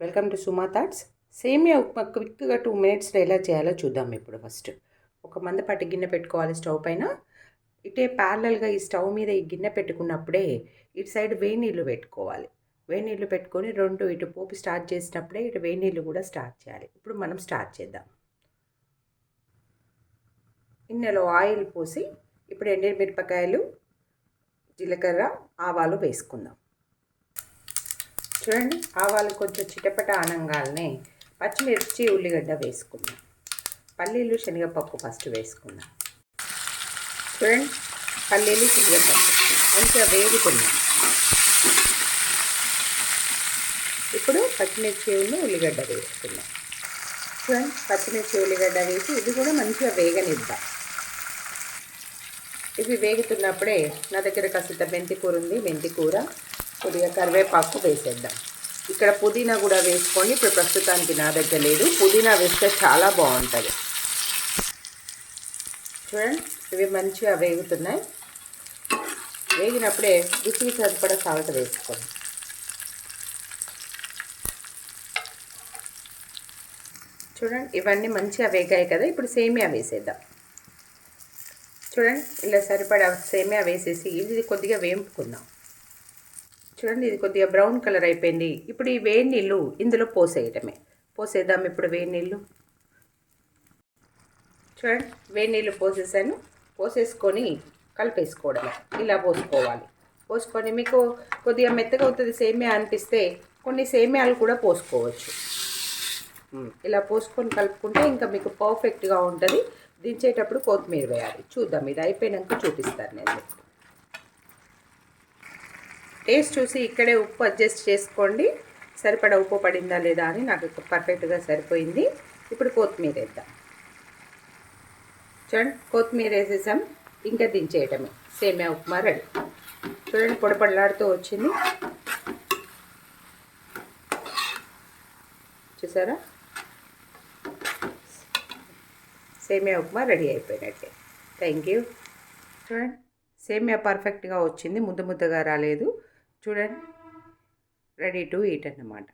Welcome to Suma thoughts. సేమియా ఉప్మా క్విక్గా 2 మినిట్స్లో ఎలా చేయాలో చూద్దాం. ఇప్పుడు ఫస్ట్ ఒక మందపాటి గిన్నె పెట్టుకోవాలి స్టవ్ పైన. ఇటే ప్యారలల్గా ఈ స్టవ్ మీద ఈ గిన్నె పెట్టుకున్నప్పుడే ఇటు సైడ్ వేడి నీళ్ళు పెట్టుకోవాలి. వేడి నీళ్ళు పెట్టుకొని ఇటు పోపు స్టార్ట్ చేసినప్పుడే ఇటు వేడి నీళ్ళు కూడా స్టార్ట్ చేయాలి. ఇప్పుడు మనం స్టార్ట్ చేద్దాం. గిన్నెలో ఆయిల్ పోసి ఇప్పుడు ఎండుమిరపకాయలు, జీలకర్ర, ఆవాలు వేసుకుందాం. చూడండి, ఆవాలు కొంచెం చిటపట ఆనంగానే పచ్చిమిర్చి, ఉల్లిగడ్డ వేసుకుందాం. పల్లీలు, శనగపప్పు ఫస్ట్ వేసుకుందాం. చూడండి, పల్లీలు, శనగపప్పు మంచిగా వేగుతున్నాం. ఇప్పుడు పచ్చిమిర్చి, ఉల్లిగడ్డ వేసుకుందాం. చూడండి, పచ్చిమిర్చి, ఉల్లిగడ్డ వేసి ఇది కూడా మంచిగా వేగనిద్దాం. ఇవి వేగుతున్నప్పుడే నా దగ్గర కాస్త మెంతి కూర ఉంది. మెంతి కూర, కొద్దిగా కరివేపాకు వేసేద్దాం. ఇక్కడ పుదీనా కూడా వేసుకోండి. ఇప్పుడు ప్రస్తుతానికి నా దగ్గర లేదు. పుదీనా వేస్తే చాలా బాగుంటుంది. చూడండి, ఇవి మంచిగా వేగుతున్నాయి. వేగినప్పుడే రుచికి సరిపడా సాల్ట్ వేసుకోండి. చూడండి, ఇవన్నీ మంచిగా వేగాయి కదా. ఇప్పుడు సేమియా వేసేద్దాం. చూడండి, ఇలా సరిపడా సేమియా వేసేసి ఇది కొద్దిగా వేపుకుందాం. చూడండి, ఇది కొద్దిగా బ్రౌన్ కలర్ అయిపోయింది. ఇప్పుడు ఈ వేడి నీళ్ళు ఇందులో పోసేద్దాం. ఇప్పుడు వేడి నీళ్ళు చూడండి, వేడి నీళ్ళు పోసేసాను. పోసేసుకొని కలిపేసుకోవడమే. ఇలా పోసుకొని మీకు కొద్దిగా మెత్తగా అవుతుంది సేమియా అనిపిస్తే కొన్ని సేమియాలు కూడా పోసుకోవచ్చు. ఇలా పోసుకొని కలుపుకుంటే ఇంకా మీకు పర్ఫెక్ట్గా ఉంటుంది. దించేటప్పుడు కొత్తిమీర వేయాలి. చూద్దాం, ఇది అయిపోయినాక చూపిస్తాను నేను. టేస్ట్ చూసి ఇక్కడే ఉప్పు అడ్జస్ట్ చేసుకోండి. సరిపడా ఉప్పు పడిందా లేదా అని నాకు పర్ఫెక్ట్గా సరిపోయింది. ఇప్పుడు కొత్తిమీర వేద్దాం. చూడండి, కొత్తిమీర వేసేసాం. ఇంకా దించేయటమే. సేమియా ఉప్మా రెడీ. చూడండి, పొడపడలాడుతూ వచ్చింది. చూసారా, సేమియా ఉప్మా రెడీ అయిపోయినట్టే. Thank you. చూడండి, సేమియా పర్ఫెక్ట్గా వచ్చింది. ముద్దగా రాలేదు. చూడండి, రెడీ టు ఈట్ అన్నమాట.